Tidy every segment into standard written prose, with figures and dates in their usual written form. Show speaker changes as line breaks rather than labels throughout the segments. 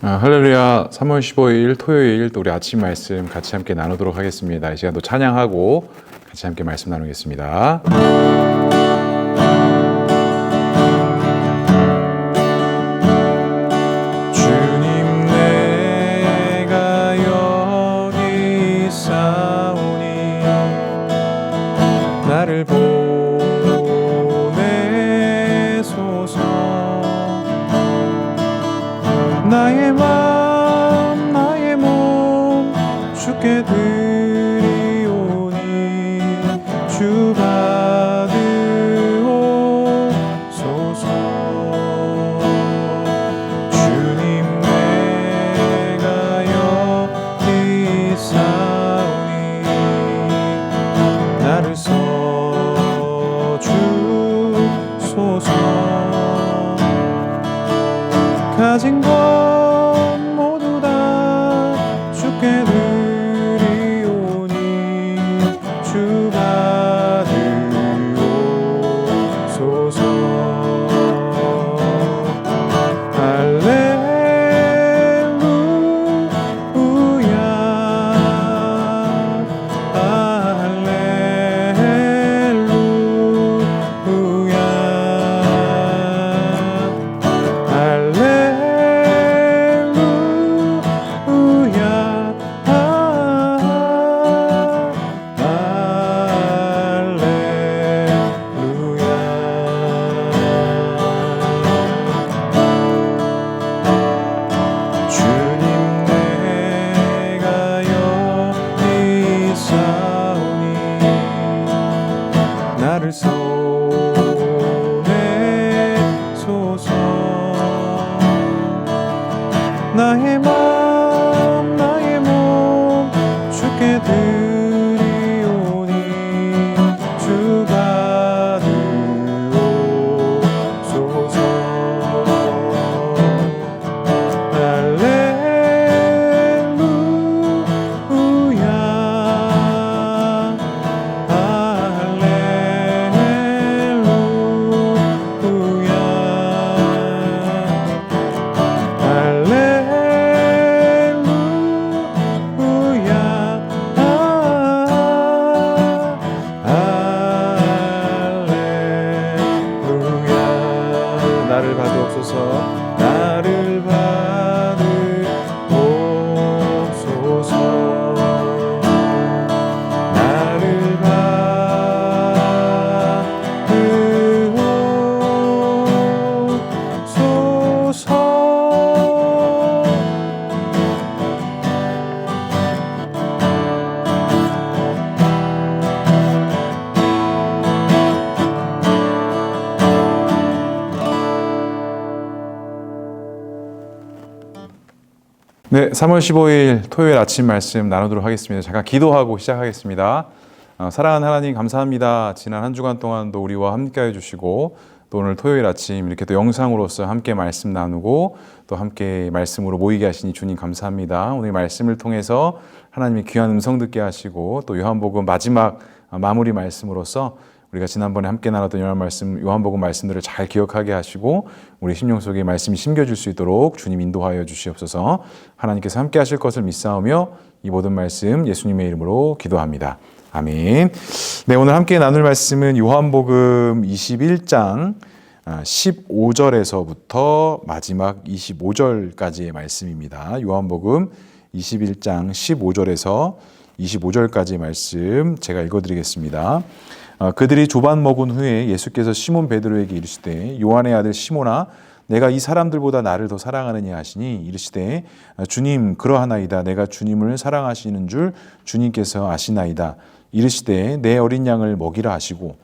할렐루야. 3월 15일 토요일 또 우리 아침 말씀 같이 함께 나누도록 하겠습니다. 이 시간도 찬양하고 같이 함께 말씀 나누겠습니다. 주님 내가 여기 있사오니 나를 보내소서. 나의 맘 나의 몸 주께 드리오니 주 받으옵소서. 주님 내가 여기 있사오니 나를 써주소서. 가진 것 모두 다 주께 드리오니 주 받으옵소서. 할렐루야 나를 쏘내소서. 나의 맘 나의 몸 주께 드리오니 주 받으옵소서. 나를 받으옵소서. 나를 받으옵소서. 나를 받으옵소서. 네, 3월 15일 토요일 아침 말씀 나누도록 하겠습니다. 잠깐 기도하고 시작하겠습니다. 사랑하는 하나님 감사합니다. 지난 한 주간 동안도 우리와 함께해 주시고 또 오늘 토요일 아침 이렇게 또 영상으로서 함께 말씀 나누고 또 함께 말씀으로 모이게 하시니 주님 감사합니다. 오늘 말씀을 통해서 하나님의 귀한 음성 듣게 하시고 또 요한복음 마지막 마무리 말씀으로서 우리가 지난번에 함께 나눴던 요한복음 말씀들을 잘 기억하게 하시고 우리 심령 속에 말씀이 심겨질 수 있도록 주님 인도하여 주시옵소서. 하나님께서 함께 하실 것을 믿사오며 이 모든 말씀 예수님의 이름으로 기도합니다. 아멘. 네, 오늘 함께 나눌 말씀은 요한복음 21장 15절에서부터 마지막 25절까지의 말씀입니다. 요한복음 21장 15절에서 25절까지의 말씀 제가 읽어드리겠습니다. 그들이 조반 먹은 후에 예수께서 시몬 베드로에게 이르시되 요한의 아들 시몬아 내가 이 사람들보다 나를 더 사랑하느냐 하시니 이르시되 주님 그러하나이다. 내가 주님을 사랑하시는 줄 주님께서 아시나이다. 이르시되 내 어린 양을 먹이라 하시고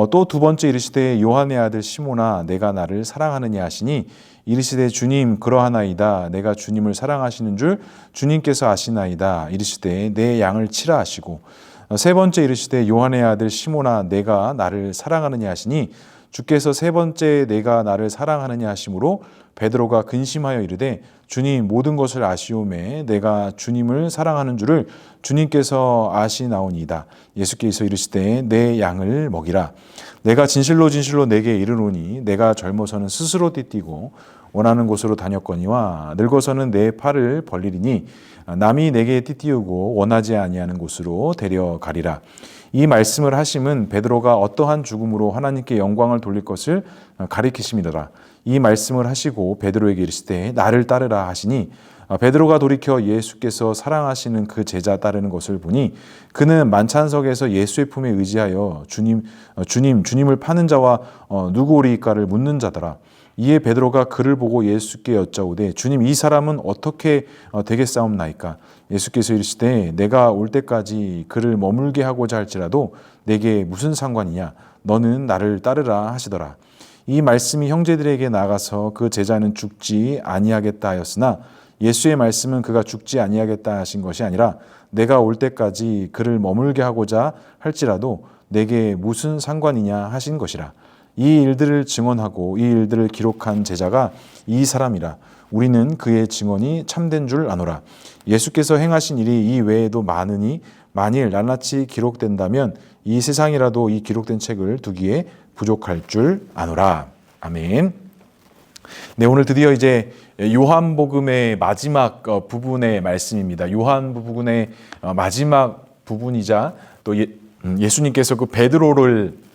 또 두 번째 이르시되 요한의 아들 시몬아 내가 나를 사랑하느냐 하시니 이르시되 주님 그러하나이다. 내가 주님을 사랑하시는 줄 주님께서 아시나이다. 이르시되 내 양을 치라 하시고 세 번째 이르시되 요한의 아들 시몬아 내가 나를 사랑하느냐 하시니 주께서 세 번째 내가 나를 사랑하느냐 하심으로 베드로가 근심하여 이르되 주님 모든 것을 아시오매 내가 주님을 사랑하는 줄을 주님께서 아시나오니이다. 예수께서 이르시되 내 양을 먹이라. 내가 진실로 진실로 내게 이르노니 내가 젊어서는 스스로 띠띠고 원하는 곳으로 다녔거니와 늙어서는 내 팔을 벌리리니 남이 내게 띠띠우고 원하지 아니하는 곳으로 데려가리라. 이 말씀을 하심은 베드로가 어떠한 죽음으로 하나님께 영광을 돌릴 것을 가리키심이더라. 이 말씀을 하시고 베드로에게 이르시되 나를 따르라 하시니 베드로가 돌이켜 예수께서 사랑하시는 그 제자 따르는 것을 보니 그는 만찬석에서 예수의 품에 의지하여 주님을 파는 자와 누구 오리이까를 묻는 자더라. 이에 베드로가 그를 보고 예수께 여짜오되 주님 이 사람은 어떻게 되겠사옵나이까? 예수께서 이르시되 내가 올 때까지 그를 머물게 하고자 할지라도 내게 무슨 상관이냐? 너는 나를 따르라 하시더라. 이 말씀이 형제들에게 나가서 그 제자는 죽지 아니하겠다 하였으나 예수의 말씀은 그가 죽지 아니하겠다 하신 것이 아니라 내가 올 때까지 그를 머물게 하고자 할지라도 내게 무슨 상관이냐 하신 것이라. 이 일들을 증언하고 이 일들을 기록한 제자가 이 사람이라. 우리는 그의 증언이 참된 줄 아노라. 예수께서 행하신 일이 이 외에도 많으니 만일 낱낱이 기록된다면 이 세상이라도 이 기록된 책을 두기에 부족할 줄 아노라. 아멘. 네, 오늘 드디어 이제 요한복음의 마지막 부분의 말씀입니다. 요한복음의 마지막 부분이자 또 예수님께서 그 베드로를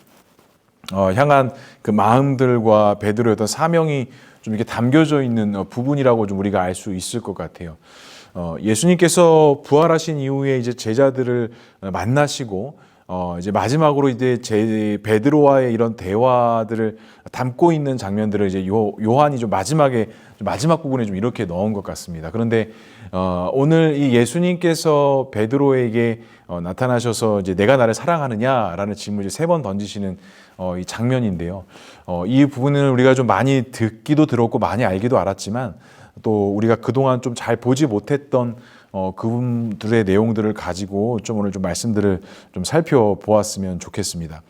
향한 그 마음들과 베드로의 어떤 사명이 좀 이렇게 담겨져 있는 부분이라고 좀 우리가 알 수 있을 것 같아요. 예수님께서 부활하신 이후에 이제 제자들을 만나시고 이제 마지막으로 이제 베드로와의 이런 대화들을 담고 있는 장면들을 이제 요한이 좀 마지막 부분에 좀 이렇게 넣은 것 같습니다. 그런데 오늘 이 예수님께서 베드로에게 나타나셔서 이제 내가 나를 사랑하느냐라는 질문을 세 번 던지시는 이 장면인데요. 이 부분은 우리가 좀 많이 듣기도 들었고 많이 알기도 알았지만 또 우리가 그동안 좀 잘 보지 못했던 그분들의 내용들을 가지고 좀 오늘 좀 말씀들을 좀 살펴보았으면 좋겠습니다.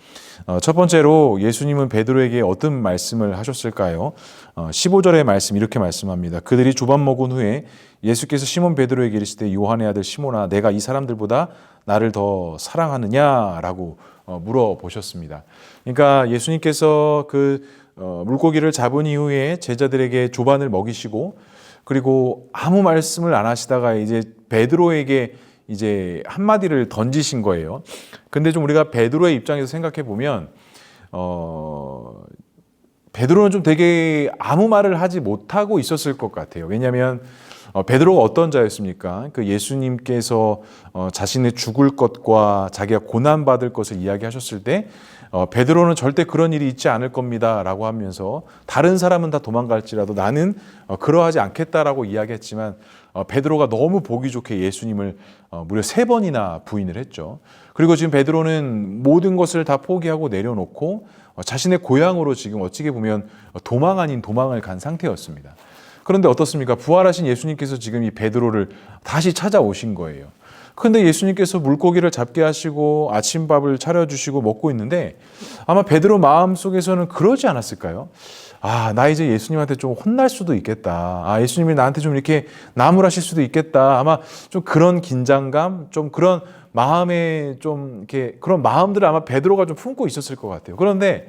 첫 번째로 예수님은 베드로에게 어떤 말씀을 하셨을까요? 15절의 말씀 이렇게 말씀합니다. 그들이 조밥 먹은 후에 예수께서 시몬 베드로에게 이르시되 요한의 아들 시몬아 내가 이 사람들보다 나를 더 사랑하느냐라고 물어보셨습니다. 그러니까 예수님께서 그 물고기를 잡은 이후에 제자들에게 조반을 먹이시고 그리고 아무 말씀을 안 하시다가 이제 베드로에게 이제 한마디를 던지신 거예요. 근데 좀 우리가 베드로의 입장에서 생각해 보면 베드로는 좀 되게 아무 말을 하지 못하고 있었을 것 같아요. 왜냐하면 베드로가 어떤 자였습니까? 그 예수님께서 자신의 죽을 것과 자기가 고난받을 것을 이야기하셨을 때 베드로는 절대 그런 일이 있지 않을 겁니다 라고 하면서 다른 사람은 다 도망갈지라도 나는 그러하지 않겠다라고 이야기했지만 베드로가 너무 보기 좋게 예수님을 무려 3번이나 부인을 했죠. 그리고 지금 베드로는 모든 것을 다 포기하고 내려놓고 자신의 고향으로 지금 어찌게 보면 도망 아닌 도망을 간 상태였습니다. 그런데 어떻습니까? 부활하신 예수님께서 지금 이 베드로를 다시 찾아오신 거예요. 그런데 예수님께서 물고기를 잡게 하시고 아침밥을 차려주시고 먹고 있는데 아마 베드로 마음속에서는 그러지 않았을까요? 나 이제 예수님한테 좀 혼날 수도 있겠다. 예수님이 나한테 좀 이렇게 나무라실 수도 있겠다. 아마 좀 그런 긴장감, 좀 그런 마음에 좀 이렇게 그런 마음들을 아마 베드로가 좀 품고 있었을 것 같아요. 그런데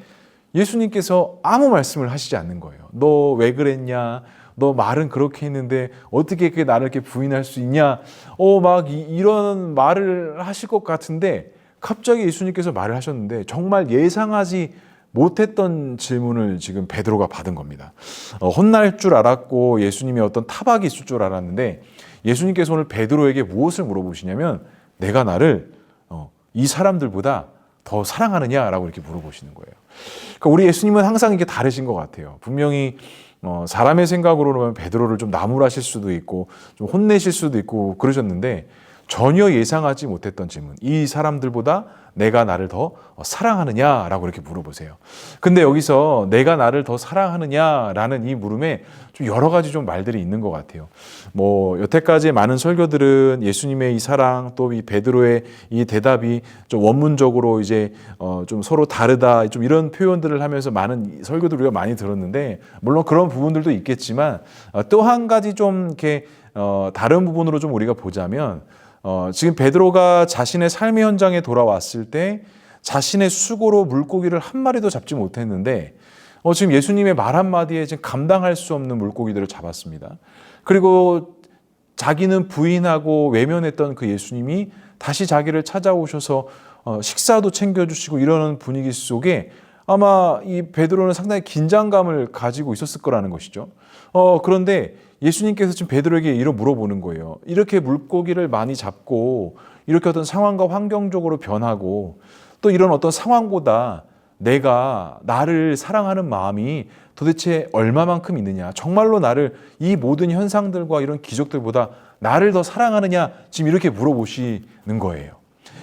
예수님께서 아무 말씀을 하시지 않는 거예요. 너 왜 그랬냐? 너 말은 그렇게 했는데 어떻게 그게 나를 이렇게 부인할 수 있냐? 이런 말을 하실 것 같은데 갑자기 예수님께서 말을 하셨는데 정말 예상하지 못했던 질문을 지금 베드로가 받은 겁니다. 혼날 줄 알았고 예수님의 어떤 타박이 있을 줄 알았는데 예수님께서 오늘 베드로에게 무엇을 물어보시냐면 내가 나를 이 사람들보다 더 사랑하느냐라고 이렇게 물어보시는 거예요. 그러니까 우리 예수님은 항상 이게 다르신 것 같아요. 분명히 사람의 생각으로는 베드로를 좀 나무라실 수도 있고 좀 혼내실 수도 있고 그러셨는데 전혀 예상하지 못했던 질문. 이 사람들보다 내가 나를 더 사랑하느냐라고 이렇게 물어보세요. 근데 여기서 내가 나를 더 사랑하느냐라는 이 물음에 좀 여러 가지 좀 말들이 있는 것 같아요. 뭐 여태까지 많은 설교들은 예수님의 이 사랑 또 이 베드로의 이 대답이 좀 원문적으로 이제 좀 서로 다르다 좀 이런 표현들을 하면서 많은 설교들 우리가 많이 들었는데 물론 그런 부분들도 있겠지만 또 한 가지 좀 이렇게 다른 부분으로 좀 우리가 보자면 지금 베드로가 자신의 삶의 현장에 돌아왔을 때 자신의 수고로 물고기를 한 마리도 잡지 못했는데 지금 예수님의 말 한마디에 지금 감당할 수 없는 물고기들을 잡았습니다. 그리고 자기는 부인하고 외면했던 그 예수님이 다시 자기를 찾아오셔서 식사도 챙겨주시고 이러는 분위기 속에 아마 이 베드로는 상당히 긴장감을 가지고 있었을 거라는 것이죠. 그런데 예수님께서 지금 베드로에게 이런 물어보는 거예요. 이렇게 물고기를 많이 잡고 이렇게 어떤 상황과 환경적으로 변하고 또 이런 어떤 상황보다 내가 나를 사랑하는 마음이 도대체 얼마만큼 있느냐. 정말로 나를 이 모든 현상들과 이런 기적들보다 나를 더 사랑하느냐. 지금 이렇게 물어보시는 거예요.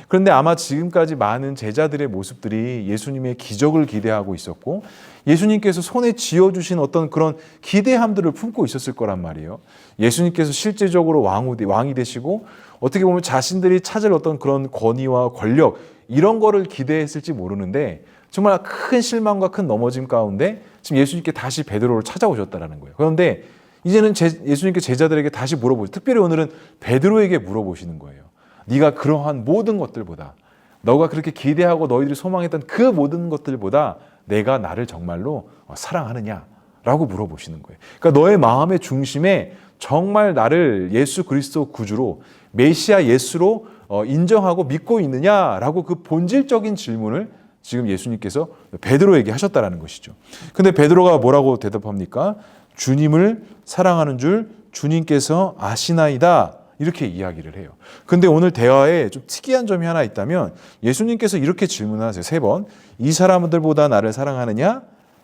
그런데 아마 지금까지 많은 제자들의 모습들이 예수님의 기적을 기대하고 있었고 예수님께서 손에 쥐어주신 어떤 그런 기대함들을 품고 있었을 거란 말이에요. 예수님께서 실제적으로 왕이 되시고 어떻게 보면 자신들이 찾을 어떤 그런 권위와 권력 이런 거를 기대했을지 모르는데 정말 큰 실망과 큰 넘어짐 가운데 지금 예수님께 다시 베드로를 찾아오셨다는 거예요. 그런데 이제는 예수님께 제자들에게 다시 물어보죠. 특별히 오늘은 베드로에게 물어보시는 거예요. 네가 그러한 모든 것들보다 너가 그렇게 기대하고 너희들이 소망했던 그 모든 것들보다 내가 나를 정말로 사랑하느냐라고 물어보시는 거예요. 그러니까 너의 마음의 중심에 정말 나를 예수 그리스도 구주로 메시아 예수로 인정하고 믿고 있느냐라고 그 본질적인 질문을 지금 예수님께서 베드로에게 하셨다라는 것이죠. 근데 베드로가 뭐라고 대답합니까? 주님을 사랑하는 줄 주님께서 아시나이다. 이렇게 이야기를 해요. 근데 오늘 대화에 좀 특이한 점이 하나 있다면 예수님께서 이렇게 질문하세요. 3번. 이 사람들보다 나를 사랑하느냐?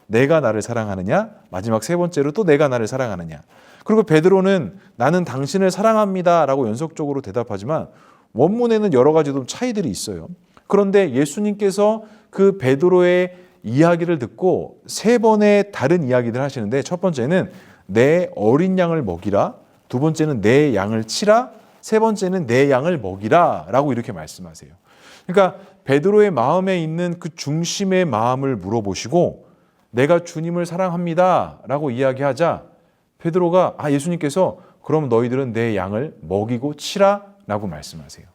내가 나를 사랑하느냐? 마지막 3번째로 또 내가 나를 사랑하느냐? 그리고 베드로는 나는 당신을 사랑합니다 라고 연속적으로 대답하지만 원문에는 여러 가지 좀 차이들이 있어요. 그런데 예수님께서 그 베드로의 이야기를 듣고 3번의 다른 이야기들을 하시는데 첫 번째는 내 어린 양을 먹이라, 두 번째는 내 양을 치라, 세 번째는 내 양을 먹이라 라고 이렇게 말씀하세요. 그러니까 베드로의 마음에 있는 그 중심의 마음을 물어보시고 내가 주님을 사랑합니다 라고 이야기하자 베드로가 예수님께서 그럼 너희들은 내 양을 먹이고 치라 라고 말씀하세요.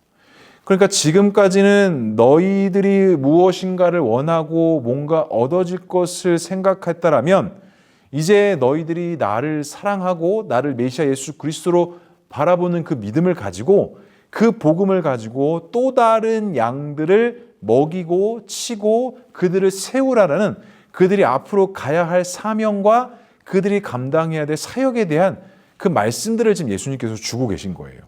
그러니까 지금까지는 너희들이 무엇인가를 원하고 뭔가 얻어질 것을 생각했다라면 이제 너희들이 나를 사랑하고 나를 메시아 예수 그리스도로 바라보는 그 믿음을 가지고 그 복음을 가지고 또 다른 양들을 먹이고 치고 그들을 세우라라는 그들이 앞으로 가야 할 사명과 그들이 감당해야 될 사역에 대한 그 말씀들을 지금 예수님께서 주고 계신 거예요.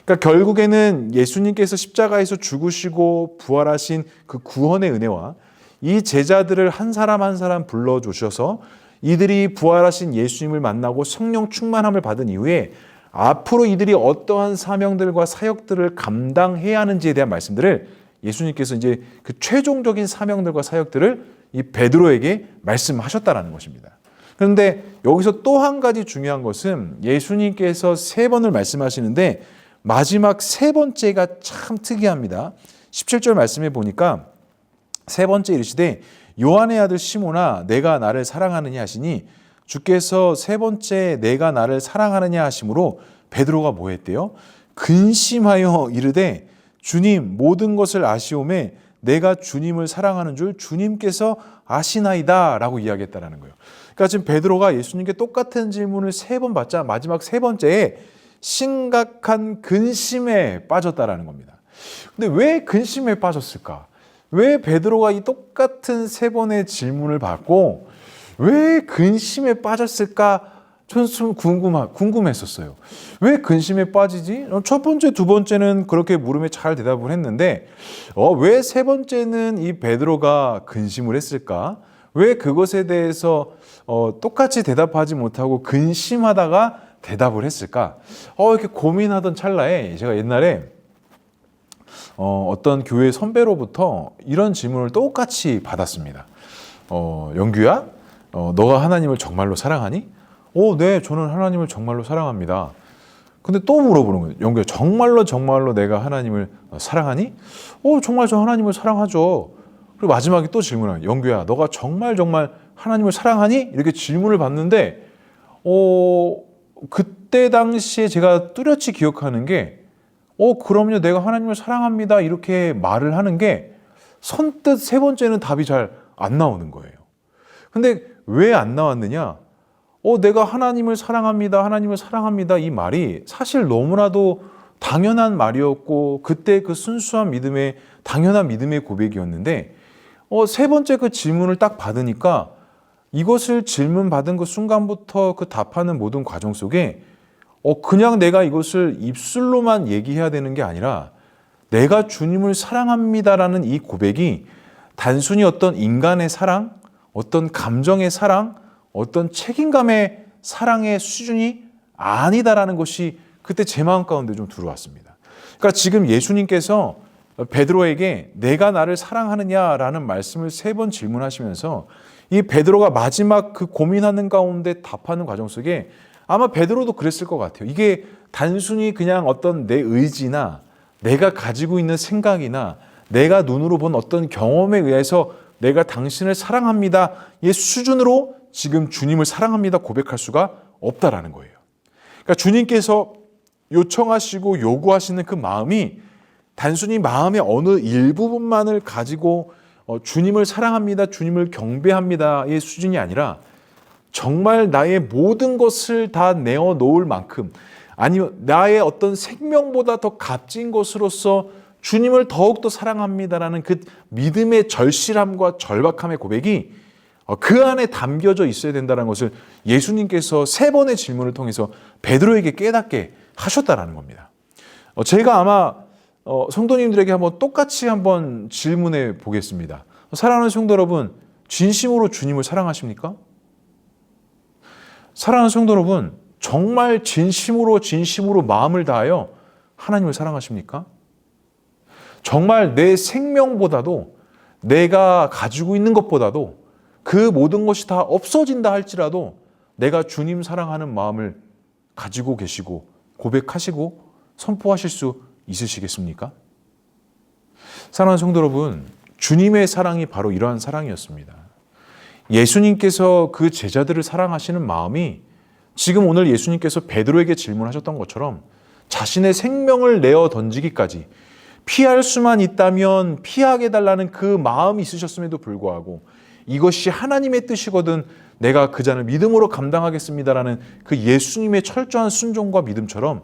그러니까 결국에는 예수님께서 십자가에서 죽으시고 부활하신 그 구원의 은혜와 이 제자들을 한 사람 한 사람 불러주셔서 이들이 부활하신 예수님을 만나고 성령 충만함을 받은 이후에 앞으로 이들이 어떠한 사명들과 사역들을 감당해야 하는지에 대한 말씀들을 예수님께서 이제 그 최종적인 사명들과 사역들을 이 베드로에게 말씀하셨다라는 것입니다. 그런데 여기서 또 한 가지 중요한 것은 예수님께서 3번을 말씀하시는데 마지막 3번째가 참 특이합니다. 17절 말씀해 보니까 3번째 이르시되 요한의 아들 시몬아 내가 나를 사랑하느냐 하시니 주께서 3번째 내가 나를 사랑하느냐 하심으로 베드로가 뭐 했대요? 근심하여 이르되 주님 모든 것을 아시오매 내가 주님을 사랑하는 줄 주님께서 아시나이다 라고 이야기했다라는 거예요. 그러니까 지금 베드로가 예수님께 똑같은 질문을 3번 받자 마지막 3번째에 심각한 근심에 빠졌다라는 겁니다. 근데 왜 근심에 빠졌을까? 왜 베드로가 이 똑같은 3번의 질문을 받고 왜 근심에 빠졌을까? 저는 좀 궁금했었어요. 왜 근심에 빠지지? 첫 번째, 두 번째는 그렇게 물음에 잘 대답을 했는데 왜 3번째는 이 베드로가 근심을 했을까? 왜 그것에 대해서 똑같이 대답하지 못하고 근심하다가 대답을 했을까? 이렇게 고민하던 찰나에 제가 옛날에 어떤 교회 선배로부터 이런 질문을 똑같이 받았습니다. 영규야, 너가 하나님을 정말로 사랑하니? 네, 저는 하나님을 정말로 사랑합니다. 근데 또 물어보는 거예요. 영규야, 정말로 내가 하나님을 사랑하니? 정말 저 하나님을 사랑하죠. 그리고 마지막에 또 질문해요. 영규야, 너가 정말 하나님을 사랑하니? 이렇게 질문을 받는데 그때 당시에 제가 뚜렷이 기억하는 게 그럼요, 내가 하나님을 사랑합니다. 이렇게 말을 하는 게 선뜻 세 번째는 답이 잘 안 나오는 거예요. 근데 왜 안 나왔느냐? 내가 하나님을 사랑합니다. 이 말이 사실 너무나도 당연한 말이었고, 그때 그 순수한 믿음의, 당연한 믿음의 고백이었는데, 세 번째 그 질문을 딱 받으니까 이것을 질문 받은 그 순간부터 그 답하는 모든 과정 속에 그냥 내가 이것을 입술로만 얘기해야 되는 게 아니라 내가 주님을 사랑합니다라는 이 고백이 단순히 어떤 인간의 사랑, 어떤 감정의 사랑, 어떤 책임감의 사랑의 수준이 아니다라는 것이 그때 제 마음 가운데 좀 들어왔습니다. 그러니까 지금 예수님께서 베드로에게 내가 나를 사랑하느냐라는 말씀을 3번 질문하시면서 이 베드로가 마지막 그 고민하는 가운데 답하는 과정 속에 아마 베드로도 그랬을 것 같아요. 이게 단순히 그냥 어떤 내 의지나 내가 가지고 있는 생각이나 내가 눈으로 본 어떤 경험에 의해서 내가 당신을 사랑합니다. 의 수준으로 지금 주님을 사랑합니다. 고백할 수가 없다라는 거예요. 그러니까 주님께서 요청하시고 요구하시는 그 마음이 단순히 마음의 어느 일부분만을 가지고 주님을 사랑합니다. 주님을 경배합니다의 수준이 아니라 정말 나의 모든 것을 다 내어놓을 만큼 아니면 나의 어떤 생명보다 더 값진 것으로서 주님을 더욱더 사랑합니다라는 그 믿음의 절실함과 절박함의 고백이 그 안에 담겨져 있어야 된다는 것을 예수님께서 3번의 질문을 통해서 베드로에게 깨닫게 하셨다라는 겁니다. 제가 아마 성도님들에게 똑같이 한번 질문해 보겠습니다. 사랑하는 성도 여러분, 진심으로 주님을 사랑하십니까? 사랑하는 성도 여러분, 정말 진심으로 마음을 다하여 하나님을 사랑하십니까? 정말 내 생명보다도 내가 가지고 있는 것보다도 그 모든 것이 다 없어진다 할지라도 내가 주님 사랑하는 마음을 가지고 계시고 고백하시고 선포하실 수 있으시겠습니까? 사랑하는 성도 여러분, 주님의 사랑이 바로 이러한 사랑이었습니다. 예수님께서 그 제자들을 사랑하시는 마음이 지금 오늘 예수님께서 베드로에게 질문하셨던 것처럼 자신의 생명을 내어 던지기까지 피할 수만 있다면 피하게 달라는 그 마음이 있으셨음에도 불구하고 이것이 하나님의 뜻이거든 내가 그 잔을 믿음으로 감당하겠습니다라는 그 예수님의 철저한 순종과 믿음처럼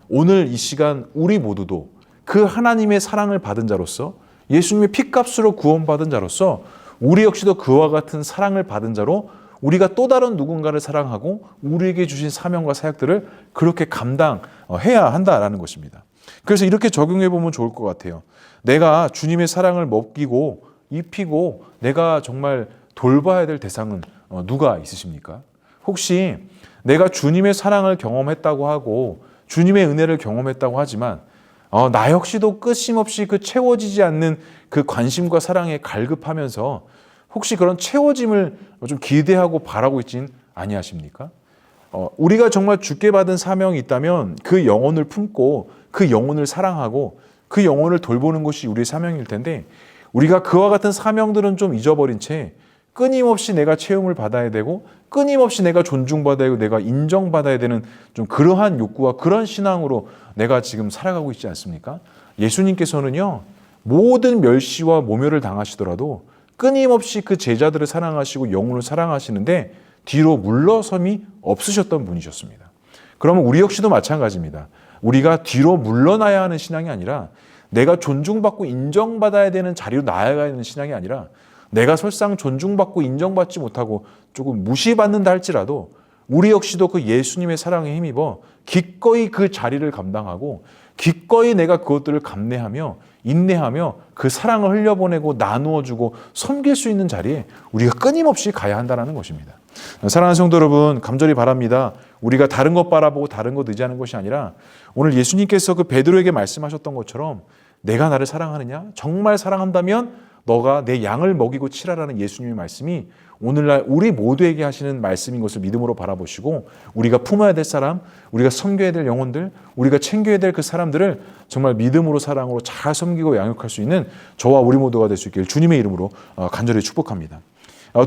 오늘 이 시간 우리 모두도 그 하나님의 사랑을 받은 자로서 예수님의 피값으로 구원받은 자로서 우리 역시도 그와 같은 사랑을 받은 자로 우리가 또 다른 누군가를 사랑하고 우리에게 주신 사명과 사역들을 그렇게 감당해야 한다라는 것입니다. 그래서 이렇게 적용해 보면 좋을 것 같아요. 내가 주님의 사랑을 먹이고 입히고 내가 정말 돌봐야 될 대상은 누가 있으십니까? 혹시 내가 주님의 사랑을 경험했다고 하고 주님의 은혜를 경험했다고 하지만 나 역시도 끊임없이 그 채워지지 않는 그 관심과 사랑에 갈급하면서 혹시 그런 채워짐을 좀 기대하고 바라고 있진 아니하십니까? 우리가 정말 주께 받은 사명이 있다면 그 영혼을 품고 그 영혼을 사랑하고 그 영혼을 돌보는 것이 우리의 사명일 텐데 우리가 그와 같은 사명들은 좀 잊어버린 채 끊임없이 내가 채움을 받아야 되고 끊임없이 내가 존중받아야 되고 내가 인정받아야 되는 좀 그러한 욕구와 그런 신앙으로 내가 지금 살아가고 있지 않습니까? 예수님께서는요, 모든 멸시와 모멸을 당하시더라도 끊임없이 그 제자들을 사랑하시고 영혼을 사랑하시는데 뒤로 물러섬이 없으셨던 분이셨습니다. 그러면 우리 역시도 마찬가지입니다. 우리가 뒤로 물러나야 하는 신앙이 아니라 내가 존중받고 인정받아야 되는 자리로 나아가야 되는 신앙이 아니라 내가 설상 존중받고 인정받지 못하고 조금 무시받는다 할지라도 우리 역시도 그 예수님의 사랑에 힘입어 기꺼이 그 자리를 감당하고 기꺼이 내가 그것들을 감내하며 인내하며 그 사랑을 흘려보내고 나누어주고 섬길 수 있는 자리에 우리가 끊임없이 가야 한다는 것입니다. 사랑하는 성도 여러분, 간절히 바랍니다. 우리가 다른 것 바라보고 다른 것 의지하는 것이 아니라 오늘 예수님께서 그 베드로에게 말씀하셨던 것처럼 내가 나를 사랑하느냐? 정말 사랑한다면 너가 내 양을 먹이고 치라라는 예수님의 말씀이 오늘날 우리 모두에게 하시는 말씀인 것을 믿음으로 바라보시고 우리가 품어야 될 사람, 우리가 섬겨야 될 영혼들, 우리가 챙겨야 될 그 사람들을 정말 믿음으로 사랑으로 잘 섬기고 양육할 수 있는 저와 우리 모두가 될 수 있기를 주님의 이름으로 간절히 축복합니다.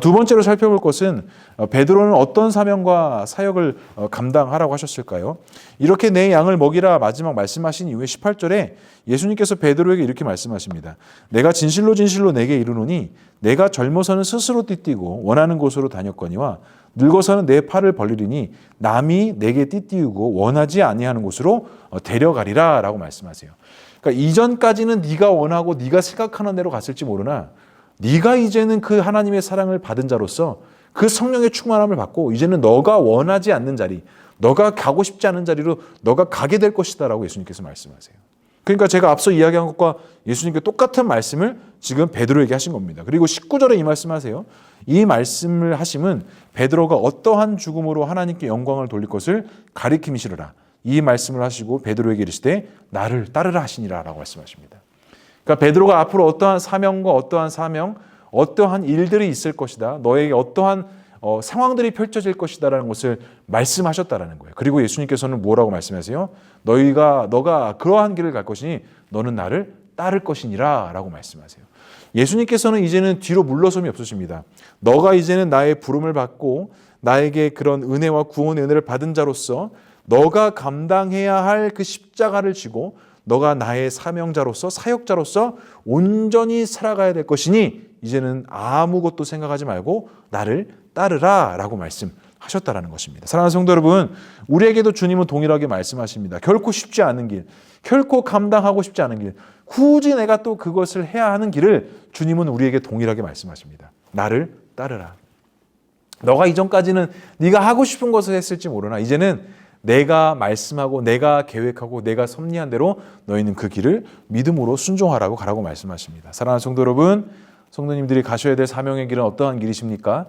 두 번째로 살펴볼 것은 베드로는 어떤 사명과 사역을 감당하라고 하셨을까요? 이렇게 내 양을 먹이라 마지막 말씀하신 이후에 18절에 예수님께서 베드로에게 이렇게 말씀하십니다. 내가 진실로 진실로 내게 이르노니 내가 젊어서는 스스로 띠띠고 원하는 곳으로 다녔거니와 늙어서는 내 팔을 벌리리니 남이 내게 띠띠우고 원하지 아니하는 곳으로 데려가리라 라고 말씀하세요. 그러니까 이전까지는 네가 원하고 네가 생각하는 대로 갔을지 모르나 네가 이제는 그 하나님의 사랑을 받은 자로서 그 성령의 충만함을 받고 이제는 너가 원하지 않는 자리, 너가 가고 싶지 않은 자리로 너가 가게 될 것이다 라고 예수님께서 말씀하세요. 그러니까 제가 앞서 이야기한 것과 예수님께 똑같은 말씀을 지금 베드로에게 하신 겁니다. 그리고 19절에 이 말씀하세요. 이 말씀을 하심은 베드로가 어떠한 죽음으로 하나님께 영광을 돌릴 것을 가리킴이시르라. 이 말씀을 하시고 베드로에게 이르시되 나를 따르라 하시니라 라고 말씀하십니다. 그러니까 베드로가 앞으로 어떠한 사명과 어떠한 사명, 어떠한 일들이 있을 것이다. 너에게 어떠한 상황들이 펼쳐질 것이다라는 것을 말씀하셨다라는 거예요. 그리고 예수님께서는 뭐라고 말씀하세요? 너가 그러한 길을 갈 것이니 너는 나를 따를 것이니라 라고 말씀하세요. 예수님께서는 이제는 뒤로 물러섬이 없으십니다. 너가 이제는 나의 부름을 받고 나에게 그런 은혜와 구원의 은혜를 받은 자로서 너가 감당해야 할 그 십자가를 지고 너가 나의 사명자로서 사역자로서 온전히 살아가야 될 것이니 이제는 아무것도 생각하지 말고 나를 따르라 라고 말씀하셨다라는 것입니다. 사랑하는 성도 여러분, 우리에게도 주님은 동일하게 말씀하십니다. 결코 쉽지 않은 길, 결코 감당하고 싶지 않은 길, 굳이 내가 또 그것을 해야 하는 길을 주님은 우리에게 동일하게 말씀하십니다. 나를 따르라. 너가 이전까지는 네가 하고 싶은 것을 했을지 모르나 이제는 내가 말씀하고 내가 계획하고 내가 섭리한 대로 너희는 그 길을 믿음으로 순종하라고 가라고 말씀하십니다. 사랑하는 성도 여러분, 성도님들이 가셔야 될 사명의 길은 어떠한 길이십니까?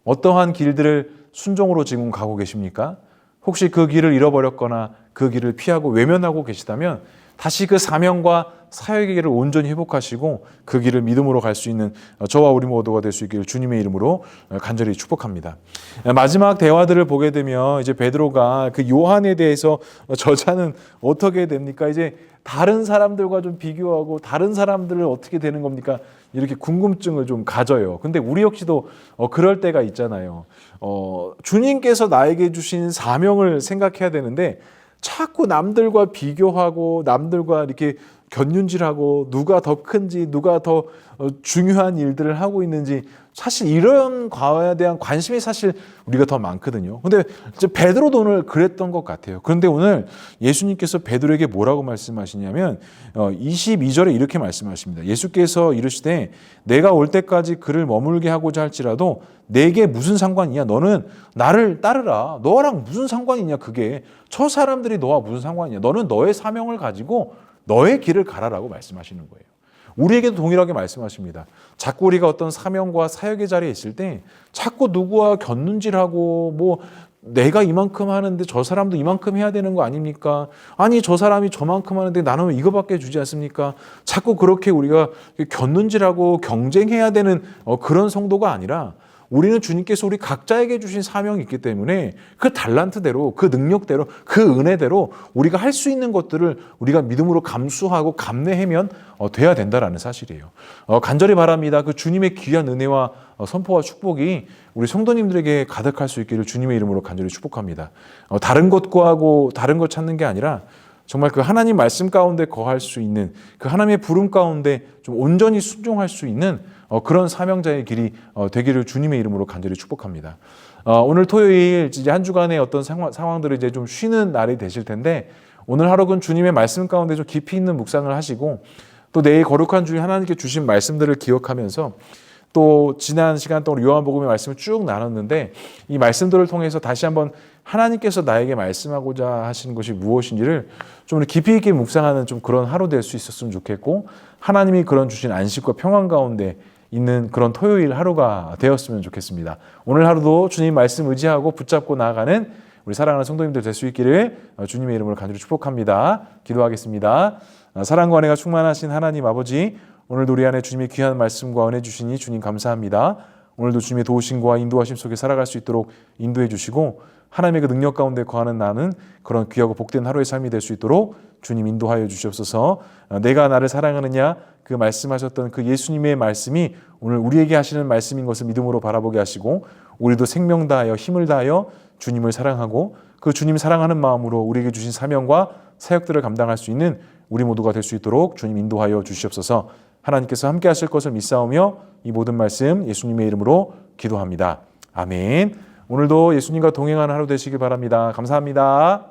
어떠한 길들을 순종으로 지금 가고 계십니까? 혹시 그 길을 잃어버렸거나 그 길을 피하고 외면하고 계시다면 다시 그 사명과 사역의 길을 온전히 회복하시고 그 길을 믿음으로 갈 수 있는 저와 우리 모두가 될 수 있기를 주님의 이름으로 간절히 축복합니다. 마지막 대화들을 보게 되면 이제 베드로가 그 요한에 대해서 저자는 어떻게 됩니까? 이제 다른 사람들과 좀 비교하고 다른 사람들을 어떻게 되는 겁니까? 이렇게 궁금증을 좀 가져요. 근데 우리 역시도 그럴 때가 있잖아요. 주님께서 나에게 주신 사명을 생각해야 되는데 자꾸 남들과 비교하고 남들과 이렇게 곁눈질하고 누가 더 큰지 누가 더 중요한 일들을 하고 있는지 사실 이런 과에 대한 관심이 사실 우리가 더 많거든요. 근데 이제 베드로도 오늘 그랬던 것 같아요. 그런데 오늘 예수님께서 베드로에게 뭐라고 말씀하시냐면 22절에 이렇게 말씀하십니다. 예수께서 이르시되 내가 올 때까지 그를 머물게 하고자 할지라도 내게 무슨 상관이냐? 너는 나를 따르라. 너랑 무슨 상관이냐? 그게 저 사람들이 너와 무슨 상관이냐? 너는 너의 사명을 가지고 너의 길을 가라라고 말씀하시는 거예요. 우리에게도 동일하게 말씀하십니다. 자꾸 우리가 어떤 사명과 사역의 자리에 있을 때 자꾸 누구와 곁눈질하고 뭐 내가 이만큼 하는데 저 사람도 이만큼 해야 되는 거 아닙니까? 아니 저 사람이 저만큼 하는데 나는 이거밖에 주지 않습니까? 자꾸 그렇게 우리가 곁눈질하고 경쟁해야 되는 그런 성도가 아니라 우리는 주님께서 우리 각자에게 주신 사명이 있기 때문에 그 달란트대로 그 능력대로 그 은혜대로 우리가 할 수 있는 것들을 우리가 믿음으로 감수하고 감내하면 돼야 된다라는 사실이에요. 간절히 바랍니다. 그 주님의 귀한 은혜와 선포와 축복이 우리 성도님들에게 가득할 수 있기를 주님의 이름으로 간절히 축복합니다. 다른 것과 다른 것 찾는 게 아니라 정말 그 하나님 말씀 가운데 거할 수 있는 그 하나님의 부름 가운데 좀 온전히 순종할 수 있는 그런 사명자의 길이 되기를 주님의 이름으로 간절히 축복합니다. 오늘 토요일 이제 한 주간의 어떤 상황들을 이제 좀 쉬는 날이 되실 텐데 오늘 하루는 주님의 말씀 가운데 좀 깊이 있는 묵상을 하시고 또 내일 거룩한 주일 하나님께 주신 말씀들을 기억하면서 또 지난 시간 동안 요한복음의 말씀을 쭉 나눴는데 이 말씀들을 통해서 다시 한번 하나님께서 나에게 말씀하고자 하시는 것이 무엇인지를 좀 깊이 있게 묵상하는 좀 그런 하루 될 수 있었으면 좋겠고 하나님이 그런 주신 안식과 평안 가운데 있는 그런 토요일 하루가 되었으면 좋겠습니다. 오늘 하루도 주님 말씀 의지하고 붙잡고 나아가는 우리 사랑하는 성도님들 될 수 있기를 주님의 이름으로 간절히 축복합니다. 기도하겠습니다. 사랑과 은혜가 충만하신 하나님 아버지, 오늘도 우리 안에 주님의 귀한 말씀과 은혜 주시니 주님 감사합니다. 오늘도 주님의 도우심과 인도하심 속에 살아갈 수 있도록 인도해 주시고 하나님의 그 능력 가운데 거하는 나는 그런 귀하고 복된 하루의 삶이 될 수 있도록 주님 인도하여 주시옵소서. 내가 나를 사랑하느냐 그 말씀하셨던 그 예수님의 말씀이 오늘 우리에게 하시는 말씀인 것을 믿음으로 바라보게 하시고 우리도 생명 다하여 힘을 다하여 주님을 사랑하고 그 주님 사랑하는 마음으로 우리에게 주신 사명과 사역들을 감당할 수 있는 우리 모두가 될 수 있도록 주님 인도하여 주시옵소서. 하나님께서 함께 하실 것을 믿사오며 이 모든 말씀 예수님의 이름으로 기도합니다. 아멘. 오늘도 예수님과 동행하는 하루 되시길 바랍니다. 감사합니다.